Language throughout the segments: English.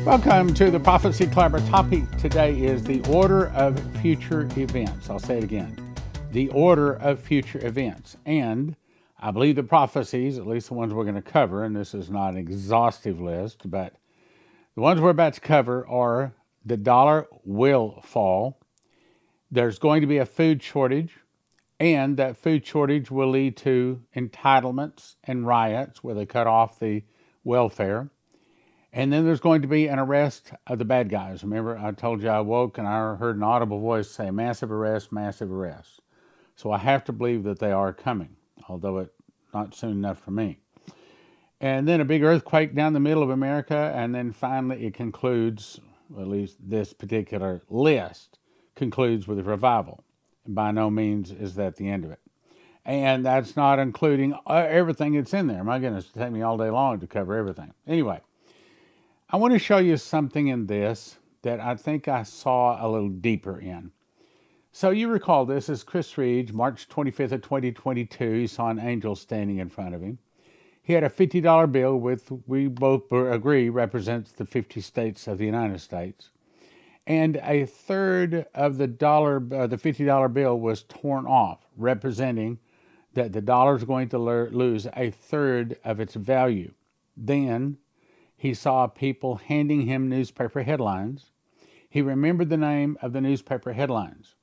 Welcome to the Prophecy Clever. Topic today is the order of future events. I'll say it again. The order of future events. And I believe the prophecies, at least the ones we're going to cover, and this is not an exhaustive list, but the ones we're about to cover are the dollar will fall, there's going to be a food shortage, and that food shortage will lead to entitlements and riots where they cut off the welfare. And then there's going to be an arrest of the bad guys. Remember, I told you I woke and I heard an audible voice say, massive arrest, massive arrest. So I have to believe that they are coming, although it's not soon enough for me. And then a big earthquake down the middle of America, and then finally it concludes, at least this particular list, concludes with a revival. And by no means is that the end of it. And that's not including everything that's in there. My goodness, it'll take me all day long to cover everything. Anyway, I want to show you something in this that I think I saw a little deeper in. So you recall this is Chris Reed, March 25th of 2022. He saw an angel standing in front of him. He had a $50 bill with, we both agree, represents the 50 states of the United States. And a third of the $50 bill was torn off, representing that the dollar is going to lose a third of its value. Then he saw people handing him newspaper headlines. He remembered the name of the newspaper headlines.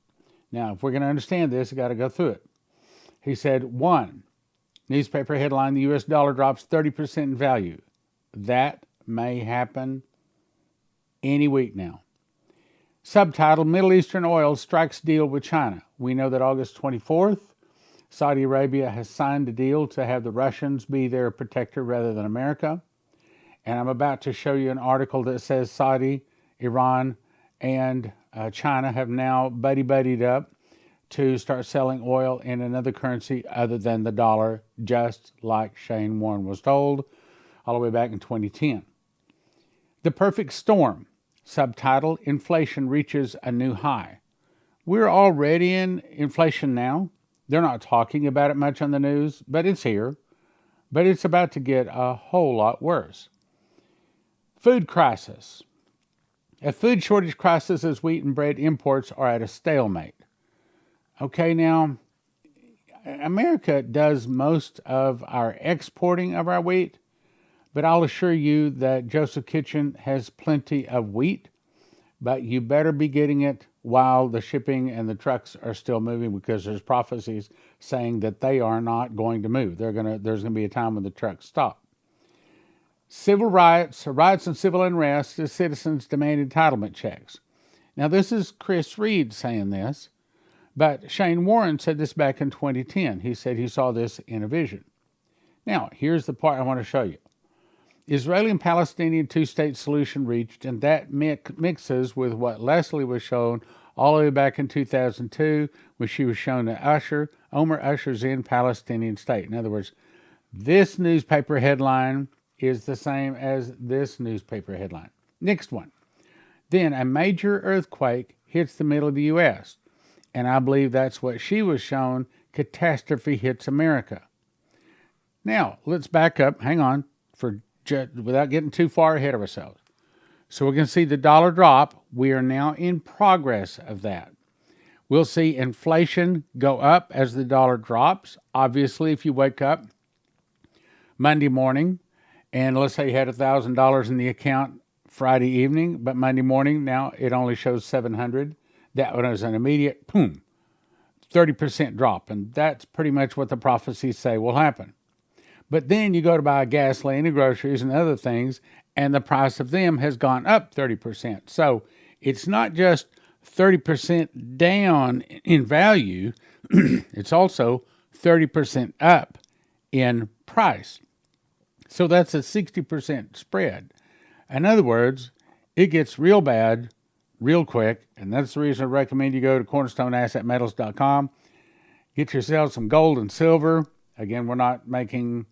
Now, if we're going to understand this, we've got to go through it. He said, 1, newspaper headline, the U.S. dollar drops 30% in value. That may happen any week now. Subtitle, Middle Eastern oil strikes deal with China. We know that August 24th, Saudi Arabia has signed a deal to have the Russians be their protector rather than America. And I'm about to show you an article that says Saudi, Iran, and China have now buddied up to start selling oil in another currency other than the dollar, just like Shane Warne was told all the way back in 2010. The Perfect Storm, subtitle, Inflation Reaches a New High. We're already in inflation now. They're not talking about it much on the news, but it's here. But it's about to get a whole lot worse. Food crisis. A food shortage crisis as wheat and bread imports are at a stalemate. Okay, now, America does most of our exporting of our wheat, but I'll assure you that Joseph Kitchen has plenty of wheat, but you better be getting it while the shipping and the trucks are still moving, because there's prophecies saying that they are not going to move. There's going to be a time when the trucks stop. Civil riots and civil unrest as citizens demand entitlement checks. Now, this is Chris Reed saying this, but Shane Warne said this back in 2010. He said he saw this in a vision. Now, here's the part I want to show you. Israeli and Palestinian two-state solution reached, and that mixes with what Leslie was shown all the way back in 2002 when she was shown to Omer Usher's in Palestinian state. In other words, this newspaper headline is the same as this newspaper headline. Next one. Then a major earthquake hits the middle of the U.S., and I believe that's what she was shown, catastrophe hits America. Now, let's back up, hang on, without getting too far ahead of ourselves. So we're going to see the dollar drop. We are now in progress of that. We'll see inflation go up as the dollar drops. Obviously, if you wake up Monday morning, and let's say you had $1,000 in the account Friday evening, but Monday morning now it only shows $700. That was an immediate, 30% drop. And that's pretty much what the prophecies say will happen. But then you go to buy gasoline and groceries and other things, and the price of them has gone up 30%. So it's not just 30% down in value, it's also 30% up in price. So that's a 60% spread. In other words, it gets real bad real quick, and that's the reason I recommend you go to cornerstoneassetmetals.com. Get yourself some gold and silver. Again, we're not making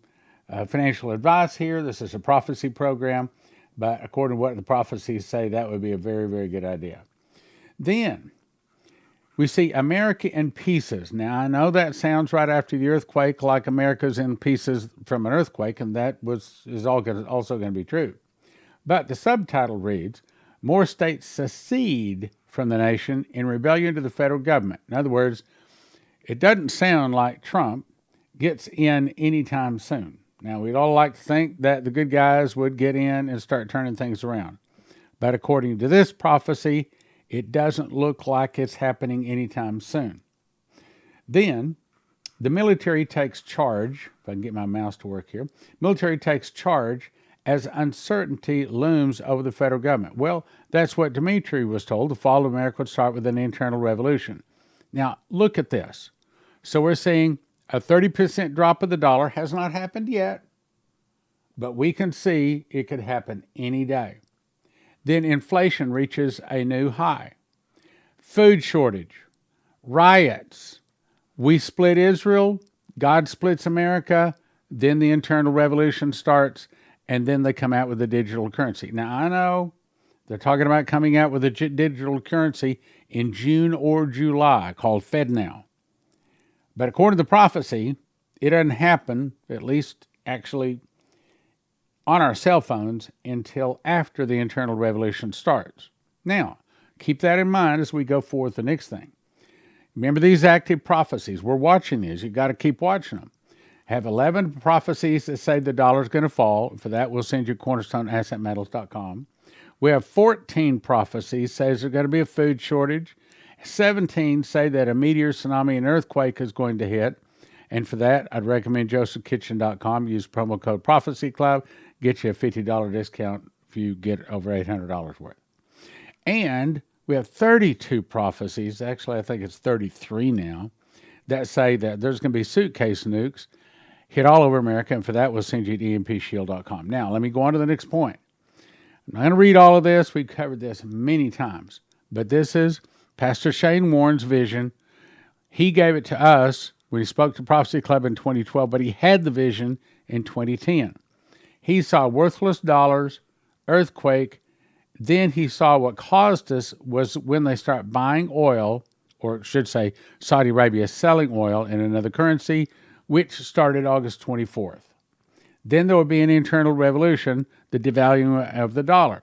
financial advice here. This is a prophecy program, but according to what the prophecies say, that would be a very, very good idea. Then we see America in pieces. Now, I know that sounds right after the earthquake, like America's in pieces from an earthquake, and that is also going to be true. But the subtitle reads, More states secede from the nation in rebellion to the federal government. In other words, it doesn't sound like Trump gets in anytime soon. Now, we'd all like to think that the good guys would get in and start turning things around. But according to this prophecy, it doesn't look like it's happening anytime soon. Then, the military takes charge, if I can get my mouse to work here, military takes charge as uncertainty looms over the federal government. Well, that's what Dmitry was told. The fall of America would start with an internal revolution. Now, look at this. So we're seeing a 30% drop of the dollar. Has not happened yet, but we can see it could happen any day. Then inflation reaches a new high. Food shortage, riots. We split Israel, God splits America, then the internal revolution starts, and then they come out with a digital currency. Now, I know they're talking about coming out with a digital currency in June or July called FedNow. But according to the prophecy, it doesn't happen, at least actually on our cell phones, until after the internal revolution starts. Now, keep that in mind as we go forward the next thing. Remember these active prophecies. We're watching these. You've got to keep watching them. Have 11 prophecies that say the dollar's going to fall. For that, we'll send you cornerstoneassetmetals.com. We have 14 prophecies says there's going to be a food shortage. 17 say that a meteor, tsunami, and earthquake is going to hit. And for that, I'd recommend josephkitchen.com. Use promo code Prophecy Club. Get you a $50 discount if you get over $800 worth. And we have 32 prophecies. Actually, I think it's 33 now, that say that there's going to be suitcase nukes hit all over America. And for that, we'll send you to empshield.com. Now, let me go on to the next point. I'm not going to read all of this. We've covered this many times. But this is Pastor Shane Warren's vision. He gave it to us when he spoke to Prophecy Club in 2012, but he had the vision in 2010. He saw worthless dollars, earthquake. Then he saw what caused this was when they start buying oil, or it should say Saudi Arabia selling oil in another currency, which started August 24th. Then there will be an internal revolution, the devaluing of the dollar.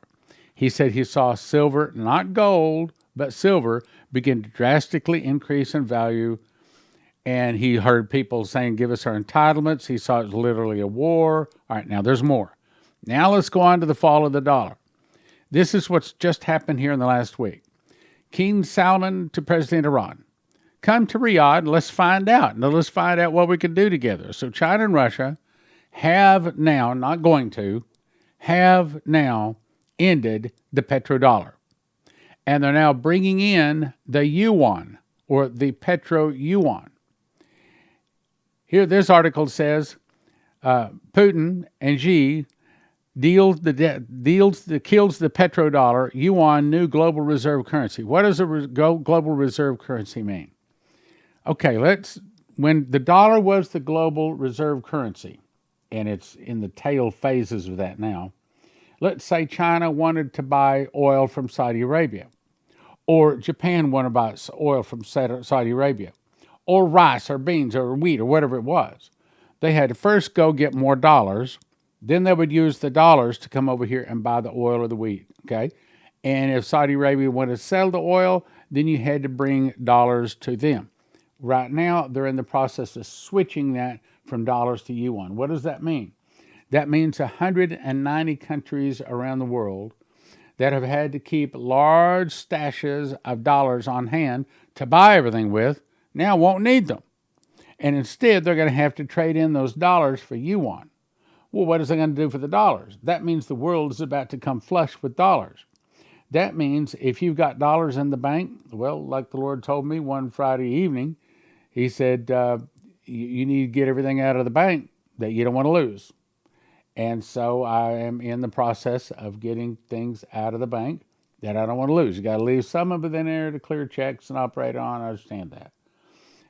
He said he saw silver, not gold, but silver, begin to drastically increase in value. And he heard people saying, give us our entitlements. He saw it was literally a war. All right, now there's more. Now let's go on to the fall of the dollar. This is what's just happened here in the last week. King Salman to President Iran. Come to Riyadh, let's find out. Now let's find out what we can do together. So China and Russia have now, not going to, have now ended the Petro-Dollar. And they're now bringing in the Yuan, or the Petro-Yuan. Here, this article says, Putin and XI kills the petrodollar, Yuan, new global reserve currency. What does a global reserve currency mean? Okay, when the dollar was the global reserve currency, and it's in the tail phases of that now, let's say China wanted to buy oil from Saudi Arabia, or Japan wanted to buy oil from Saudi Arabia, or rice or beans or wheat or whatever it was. They had to first go get more dollars. Then they would use the dollars to come over here and buy the oil or the wheat, okay? And if Saudi Arabia wanted to sell the oil, then you had to bring dollars to them. Right now, they're in the process of switching that from dollars to yuan. What does that mean? That means 190 countries around the world that have had to keep large stashes of dollars on hand to buy everything with now won't need them. And instead, they're going to have to trade in those dollars for yuan. Well, what is it going to do for the dollars? That means the world is about to come flush with dollars. That means if you've got dollars in the bank, well, like the Lord told me one Friday evening, he said, you need to get everything out of the bank that you don't want to lose. And so I am in the process of getting things out of the bank that I don't want to lose. You got to leave some of it in there to clear checks and operate on. I understand that.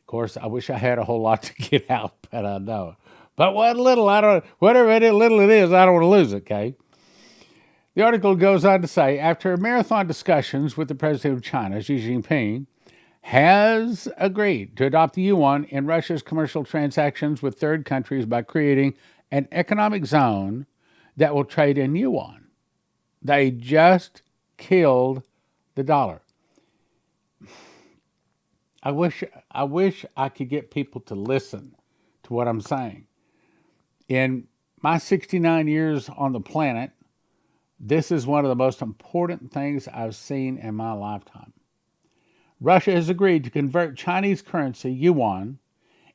Of course, I wish I had a whole lot to get out, but I don't. But whatever little it is, I don't want to lose it, okay? The article goes on to say, after marathon discussions with the president of China, Xi Jinping, has agreed to adopt the yuan in Russia's commercial transactions with third countries by creating an economic zone that will trade in yuan. They just killed the dollar. I wish I could get people to listen to what I'm saying. In my 69 years on the planet, this is one of the most important things I've seen in my lifetime. Russia has agreed to convert Chinese currency, Yuan,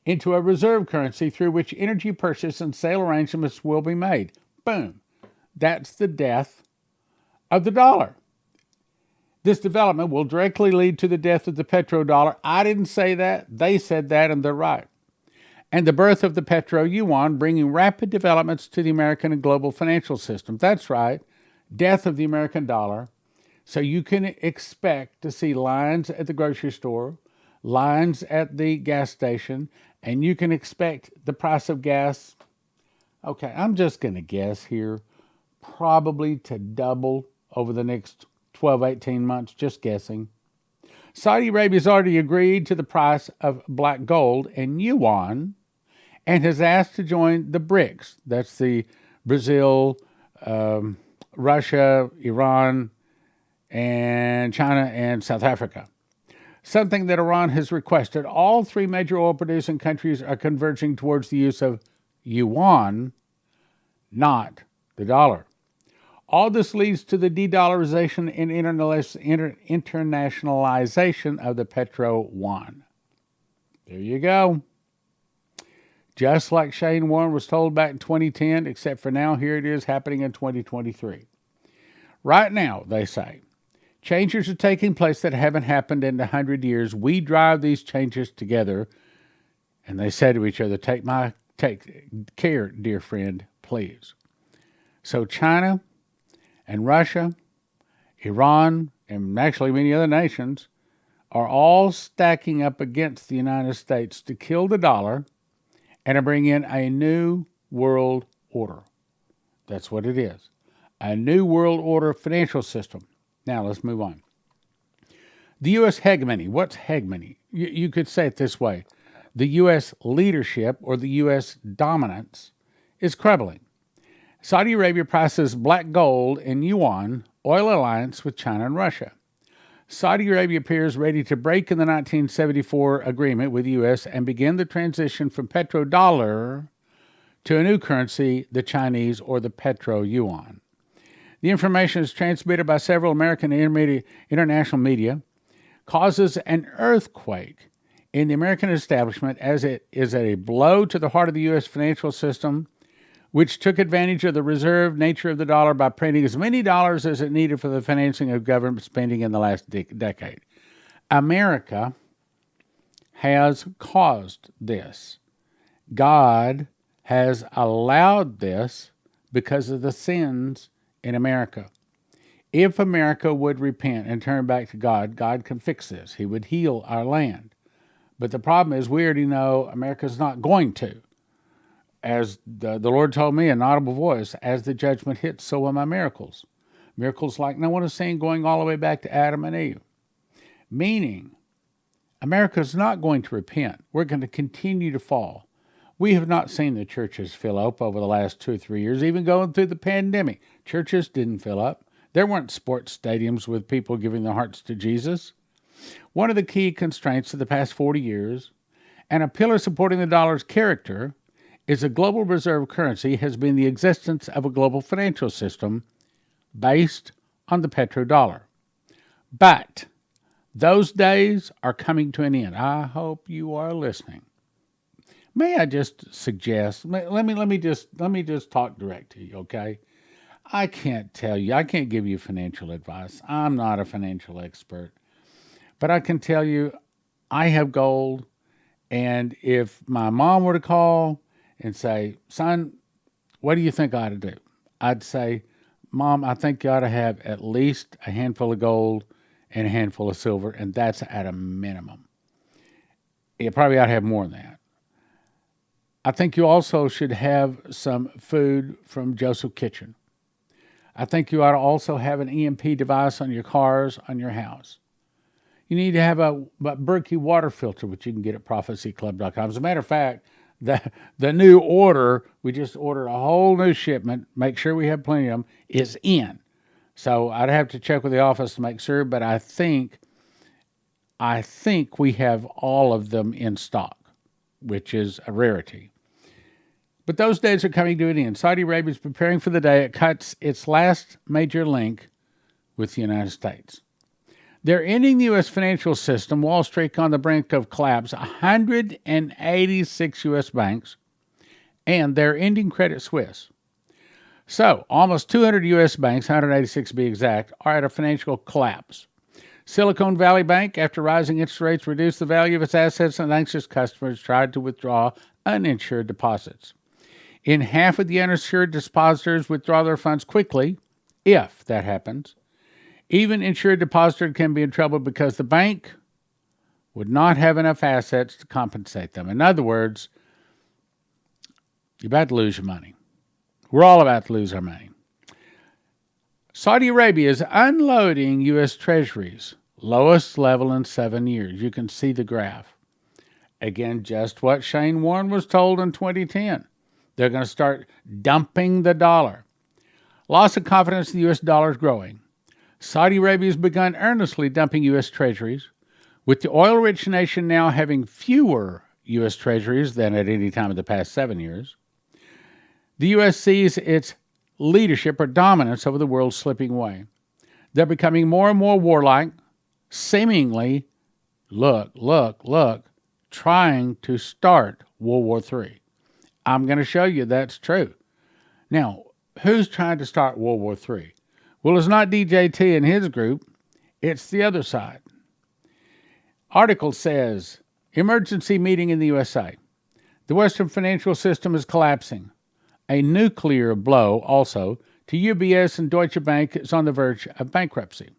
into a reserve currency through which energy purchase and sale arrangements will be made. Boom. That's the death of the dollar. This development will directly lead to the death of the petrodollar. I didn't say that. They said that, and they're right. And the birth of the petro-yuan, bringing rapid developments to the American and global financial system. That's right. Death of the American dollar. So you can expect to see lines at the grocery store, lines at the gas station, and you can expect the price of gas, okay, I'm just going to guess here, probably to double over the next 12, 18 months, just guessing. Saudi Arabia has already agreed to the price of black gold and yuan and has asked to join the BRICS. That's the Brazil, Russia, Iran, and China and South Africa. Something that Iran has requested. All three major oil-producing countries are converging towards the use of yuan, not the dollar. All this leads to the de-dollarization and internationalization of the petro-yuan. There you go. Just like Shane Warren was told back in 2010, except for now, here it is happening in 2023. Right now, they say, changes are taking place that haven't happened in 100 years. We drive these changes together. And they say to each other, take care, dear friend, please. So China and Russia, Iran, and actually many other nations are all stacking up against the United States to kill the dollar and to bring in a new world order. That's what it is. A new world order financial system. Now let's move on. The U.S. hegemony. What's hegemony? You could say it this way. The U.S. leadership or the U.S. dominance is crumbling. Saudi Arabia prices black gold and yuan oil alliance with China and Russia. Saudi Arabia appears ready to break in the 1974 agreement with the U.S. and begin the transition from Petro-Dollar to a new currency, the Chinese or the Petro-Yuan. The information is transmitted by several American and international media, causes an earthquake in the American establishment as it is a blow to the heart of the U.S. financial system, which took advantage of the reserve nature of the dollar by printing as many dollars as it needed for the financing of government spending in the last decade. America has caused this. God has allowed this because of the sins in America. If America would repent and turn back to God, God can fix this. He would heal our land. But the problem is we already know America's not going to. As the Lord told me in an audible voice, as the judgment hits, so will my miracles. Miracles like no one has seen going all the way back to Adam and Eve. Meaning, America's not going to repent. We're going to continue to fall. We have not seen the churches fill up over the last 2 or 3 years, even going through the pandemic. Churches didn't fill up. There weren't sports stadiums with people giving their hearts to Jesus. One of the key constraints of the past 40 years, and a pillar supporting the dollar's character, is a global reserve currency has been the existence of a global financial system based on the petrodollar. But those days are coming to an end. I hope you are listening. May I just suggest, let me just talk direct to you, okay? I can't give you financial advice. I'm not a financial expert. But I can tell you, I have gold, and if my mom were to call and say, son, what do you think I ought to do? I'd say, Mom, I think you ought to have at least a handful of gold and a handful of silver, and that's at a minimum. You probably ought to have more than that. I think you also should have some food from Joseph Kitchen. I think you ought to also have an EMP device on your cars, on your house. You need to have a Berkey water filter, which you can get at prophecyclub.com. As a matter of fact, the new order, we just ordered a whole new shipment, make sure we have plenty of them, is in. So I'd have to check with the office to make sure, but I think we have all of them in stock, which is a rarity. But those days are coming to an end. Saudi Arabia is preparing for the day it cuts its last major link with the United States. They're ending the U.S. financial system, Wall Street on the brink of collapse, 186 U.S. banks, and they're ending Credit Suisse. So, almost 200 U.S. banks, 186 to be exact, are at a financial collapse. Silicon Valley Bank, after rising interest rates, reduced the value of its assets, and anxious customers tried to withdraw uninsured deposits. In half of the uninsured depositors withdraw their funds quickly, if that happens. Even insured depositor can be in trouble because the bank would not have enough assets to compensate them. In other words, you're about to lose your money. We're all about to lose our money. Saudi Arabia is unloading U.S. Treasuries, lowest level in 7 years. You can see the graph. Again, just what Shane Warne was told in 2010. They're going to start dumping the dollar. Loss of confidence in the U.S. dollar is growing. Saudi Arabia has begun earnestly dumping U.S. Treasuries, with the oil-rich nation now having fewer U.S. Treasuries than at any time in the past 7 years. The U.S. sees its leadership or dominance over the world slipping away. They're becoming more and more warlike, seemingly, trying to start World War III. I'm going to show you that's true. Now, who's trying to start World War III? Well, it's not DJT and his group. It's the other side. Article says, emergency meeting in the USA. The Western financial system is collapsing. A nuclear blow also to UBS and Deutsche Bank is on the verge of bankruptcy.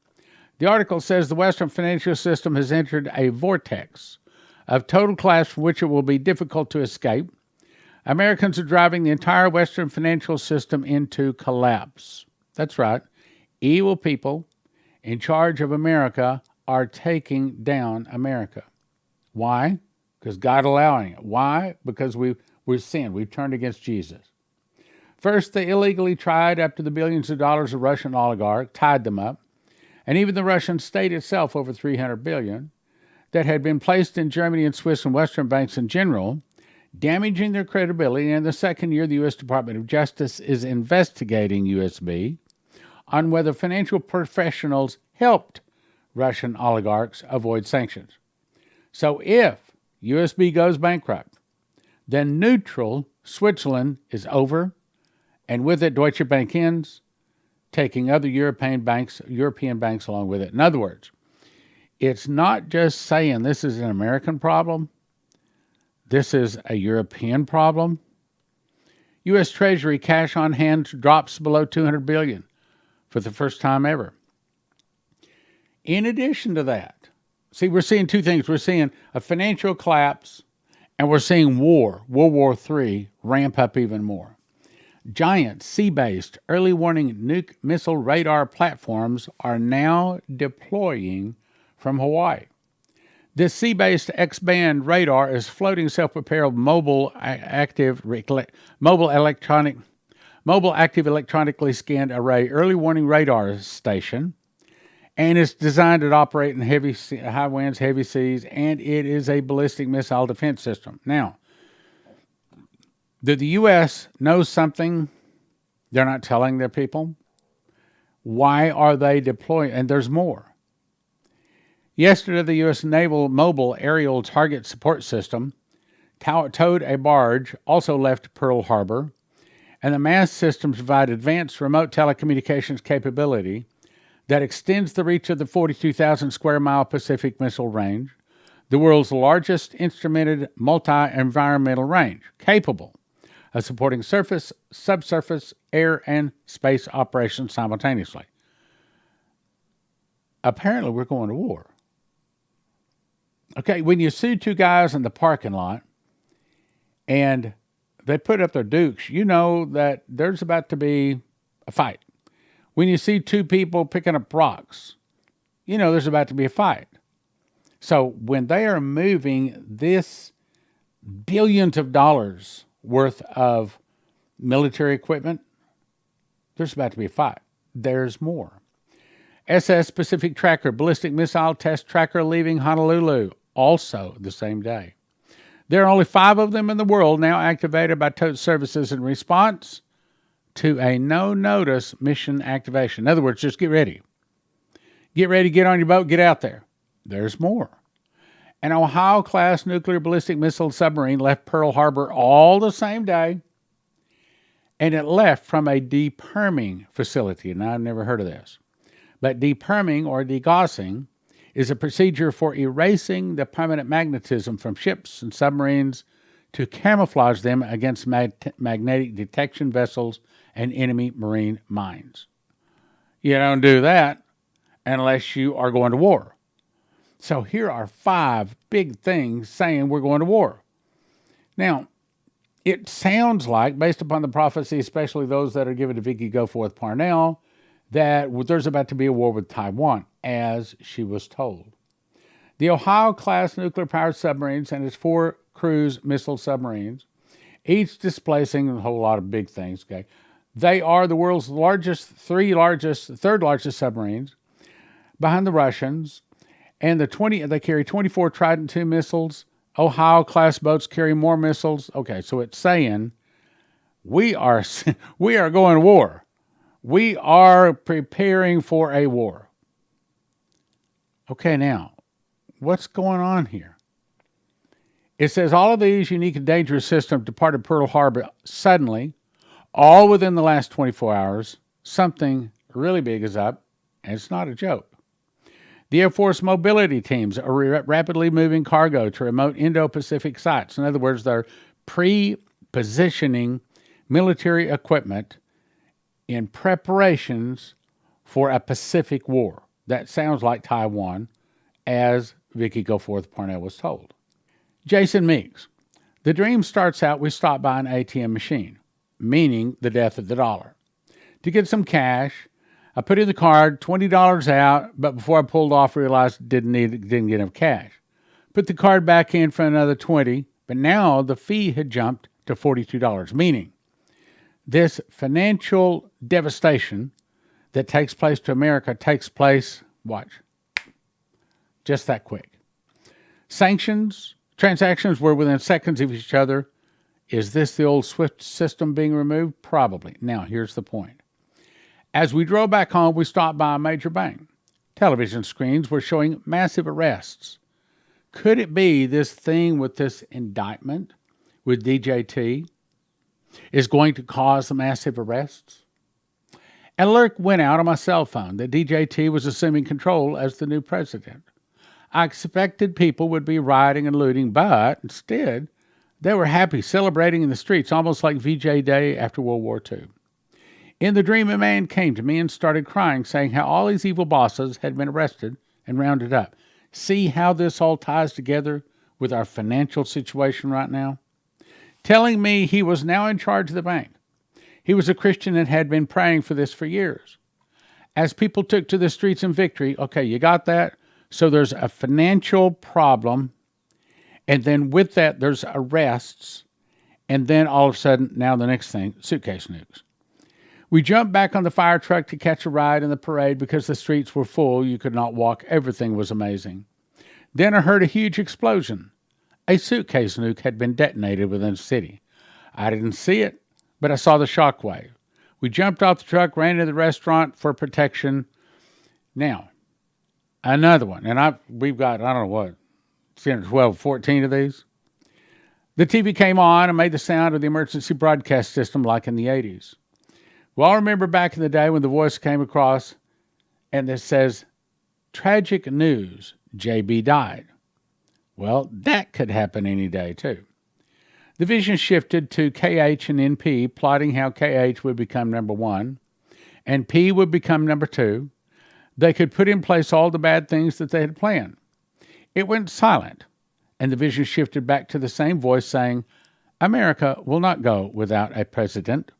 The article says the Western financial system has entered a vortex of total collapse from which it will be difficult to escape. Americans are driving the entire Western financial system into collapse. That's right. Evil people in charge of America are taking down America. Why? Because God allowing it. Why? Because we've sinned. We've turned against Jesus. First, they illegally tried up to the billions of dollars of Russian oligarchs, tied them up, and even the Russian state itself, over $300 billion, that had been placed in Germany and Swiss and Western banks in general, damaging their credibility. And in the second year, the U.S. Department of Justice is investigating USB on whether financial professionals helped Russian oligarchs avoid sanctions. So if USB goes bankrupt, then neutral Switzerland is over, and with it, Deutsche Bank ends, taking other European banks along with it. In other words, it's not just saying this is an American problem. This is a European problem. U.S. Treasury cash on hand drops below $200 billion for the first time ever. In addition to that, see, we're seeing two things. We're seeing a financial collapse, and we're seeing World War III, ramp up even more. Giant sea-based early warning nuke missile radar platforms are now deploying from Hawaii. This sea-based X-band radar is floating self-propelled mobile active electronically scanned array early warning radar station, and it's designed to operate in high winds, heavy seas, and it is a ballistic missile defense system. Now, did the U.S. know something they're not telling their people? Why are they deploying? And there's more. Yesterday, the U.S. Naval Mobile Aerial Target Support System towed a barge, also left Pearl Harbor, and the mast systems provide advanced remote telecommunications capability that extends the reach of the 42,000 square mile Pacific Missile Range, the world's largest instrumented multi-environmental range, capable of supporting surface, subsurface, air, and space operations simultaneously. Apparently, we're going to war. Okay, when you see two guys in the parking lot and they put up their dukes, you know that there's about to be a fight. When you see two people picking up rocks, you know there's about to be a fight. So when they are moving this billions of dollars worth of military equipment, there's about to be a fight. There's more. SS Pacific Tracker ballistic missile test tracker leaving Honolulu, also the same day. There are only 5 of them in the world now activated by tote services in response to a no-notice mission activation. In other words, just get ready. Get ready, get on your boat, get out there. There's more. An Ohio-class nuclear ballistic missile submarine left Pearl Harbor all the same day, and it left from a deperming facility. And I've never heard of this. But deperming or degaussing is a procedure for erasing the permanent magnetism from ships and submarines to camouflage them against magnetic detection vessels and enemy marine mines. You don't do that unless you are going to war. So here are 5 big things saying we're going to war. Now, it sounds like, based upon the prophecy, especially those that are given to Vicky Goforth Parnell, that there's about to be a war with Taiwan, as she was told. The Ohio-class nuclear-powered submarines and its 4 cruise missile submarines, each displacing a whole lot of big things. Okay, they are the world's third largest submarines, behind the Russians, and they carry 24 Trident II missiles. Ohio-class boats carry more missiles. Okay, so it's saying we are going to war. We are preparing for a war. Okay, now, what's going on here? It says all of these unique and dangerous systems departed Pearl Harbor suddenly, all within the last 24 hours. Something really big is up, and it's not a joke. The Air Force mobility teams are rapidly moving cargo to remote Indo-Pacific sites. In other words, they're pre-positioning military equipment in preparations for a Pacific war. That sounds like Taiwan, as Vicky Goforth Parnell was told. Jason Meeks. The dream starts out, we stop by an ATM machine, meaning the death of the dollar. To get some cash, I put in the card, $20 out, but before I pulled off, realized didn't get enough cash. Put the card back in for another $20, but now the fee had jumped to $42, meaning this financial devastation that takes place to America takes place, watch, just that quick. Transactions were within seconds of each other. Is this the old SWIFT system being removed? Probably. Now, here's the point. As we drove back home, we stopped by a major bank. Television screens were showing massive arrests. Could it be this thing with this indictment with DJT is going to cause the massive arrests? An alert went out on my cell phone that DJT was assuming control as the new president. I expected people would be rioting and looting, but instead, they were happy, celebrating in the streets, almost like VJ Day after World War II. In the dream, a man came to me and started crying, saying how all these evil bosses had been arrested and rounded up. See how this all ties together with our financial situation right now? Telling me he was now in charge of the bank. He was a Christian and had been praying for this for years. As people took to the streets in victory, okay, you got that? So there's a financial problem, and then with that, there's arrests, and then all of a sudden, now the next thing, suitcase nukes. We jumped back on the fire truck to catch a ride in the parade because the streets were full. You could not walk. Everything was amazing. Then I heard a huge explosion. A suitcase nuke had been detonated within the city. I didn't see it, but I saw the shockwave. We jumped off the truck, ran to the restaurant for protection. Now, another one. And we've got, 12, 14 of these. The TV came on and made the sound of the emergency broadcast system like in the 80s. We all remember back in the day when the voice came across and it says, tragic news, JB died. Well, that could happen any day too. The vision shifted to KH and NP, plotting how KH would become number 1 and P would become number 2. They could put in place all the bad things that they had planned. It went silent, and the vision shifted back to the same voice saying, America will not go without a president.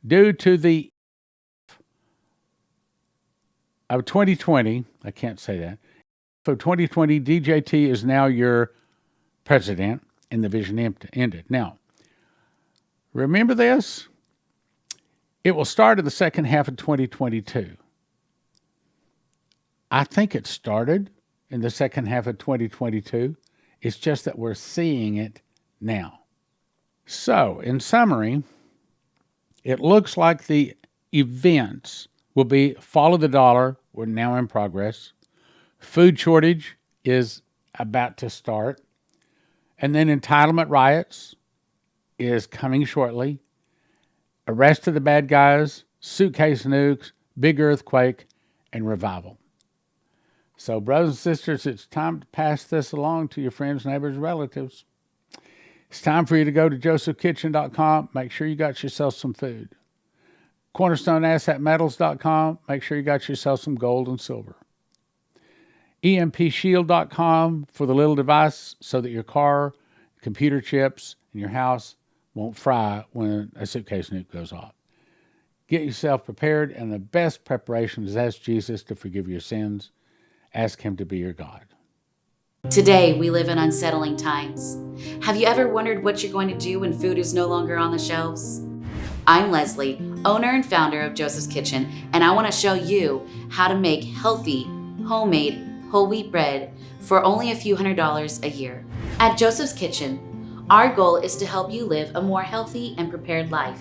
Due to the of 2020, I can't say that. For 2020, DJT is now your president, and the vision ended. Now, remember this? It will start in the second half of 2022. I think it started in the second half of 2022. It's just that we're seeing it now. So, in summary, it looks like the events will be follow the dollar. We're now in progress. Food shortage is about to start. And then entitlement riots is coming shortly. Arrest of the bad guys, suitcase nukes, big earthquake, and revival. So, brothers and sisters, it's time to pass this along to your friends, neighbors, relatives. It's time for you to go to josephkitchen.com. Make sure you got yourself some food. CornerstoneAssetMetals.com. Make sure you got yourself some gold and silver. EMPshield.com for the little device so that your car, computer chips, and your house won't fry when a suitcase nuke goes off. Get yourself prepared, and the best preparation is ask Jesus to forgive your sins. Ask him to be your God. Today, we live in unsettling times. Have you ever wondered what you're going to do when food is no longer on the shelves? I'm Leslie, owner and founder of Joseph's Kitchen, and I want to show you how to make healthy, homemade, whole wheat bread for only a few $100s a year. At Joseph's Kitchen, our goal is to help you live a more healthy and prepared life.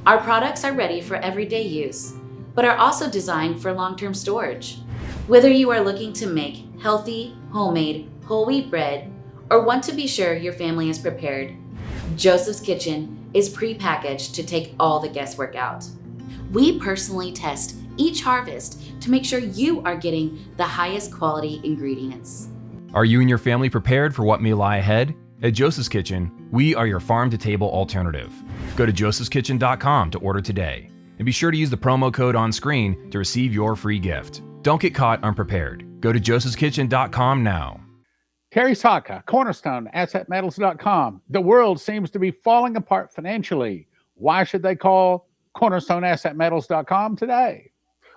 Our products are ready for everyday use, but are also designed for long-term storage. Whether you are looking to make healthy, homemade, whole wheat bread, or want to be sure your family is prepared, Joseph's Kitchen is pre-packaged to take all the guesswork out. We personally test each harvest to make sure you are getting the highest quality ingredients. Are you and your family prepared for what may lie ahead? At Joseph's Kitchen, we are your farm-to-table alternative. Go to josephskitchen.com to order today. And be sure to use the promo code on screen to receive your free gift. Don't get caught unprepared. Go to josephskitchen.com now. Terry Saka, CornerstoneAssetMetals.com. The world seems to be falling apart financially. Why should they call CornerstoneAssetMetals.com today?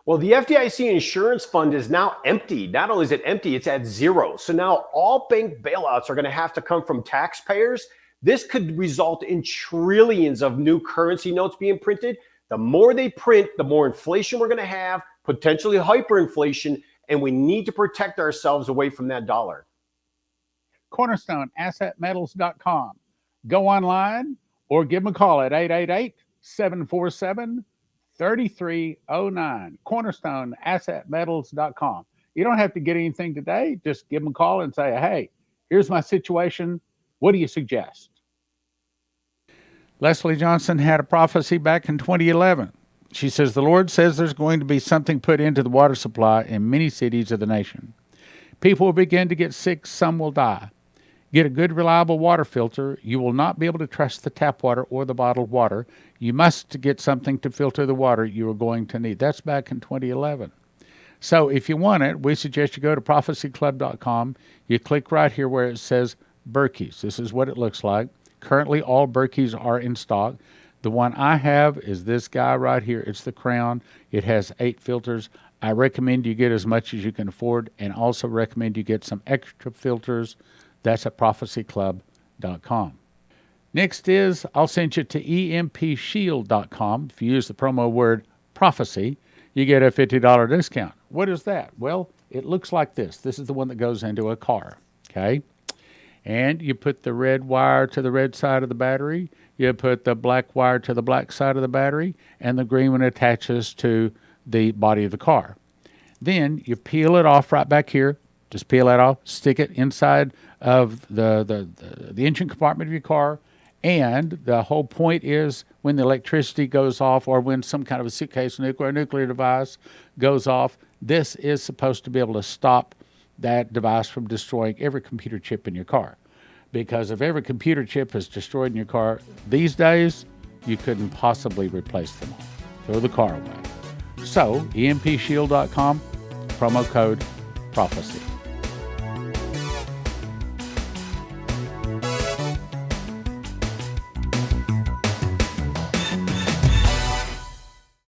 Well, the FDIC insurance fund is now empty. Not only is it empty, it's at zero. So now all bank bailouts are going to have to come from taxpayers. This could result in trillions of new currency notes being printed. The more they print, the more inflation we're going to have, potentially hyperinflation, and we need to protect ourselves away from that dollar. CornerstoneAssetMetals.com. Go online or give them a call at 888-747-3309. CornerstoneAssetMetals.com. You don't have to get anything today. Just give them a call and say, hey, here's my situation. What do you suggest? Leslie Johnson had a prophecy back in 2011. She says, the Lord says there's going to be something put into the water supply in many cities of the nation. People will begin to get sick. Some will die. Get a good, reliable water filter. You will not be able to trust the tap water or the bottled water. You must get something to filter the water you are going to need. That's back in 2011. So if you want it, we suggest you go to prophecyclub.com. You click right here where it says Berkeys. This is what it looks like. Currently, all Berkeys are in stock. The one I have is this guy right here. It's the Crown. It has 8 filters. I recommend you get as much as you can afford, and also recommend you get some extra filters. That's at prophecyclub.com. Next is, I'll send you to empshield.com. If you use the promo word prophecy, you get a $50 discount. What is that? Well, it looks like this. This is the one that goes into a car, okay? And you put the red wire to the red side of the battery. You put the black wire to the black side of the battery, and the green one attaches to the body of the car. Then you peel it off right back here. Just peel that off, stick it inside of the engine compartment of your car. And the whole point is when the electricity goes off, or when some kind of a suitcase nuke or a nuclear device goes off, this is supposed to be able to stop that device from destroying every computer chip in your car. Because if every computer chip is destroyed in your car these days, you couldn't possibly replace them all. Throw the car away. So, empshield.com, promo code prophecy.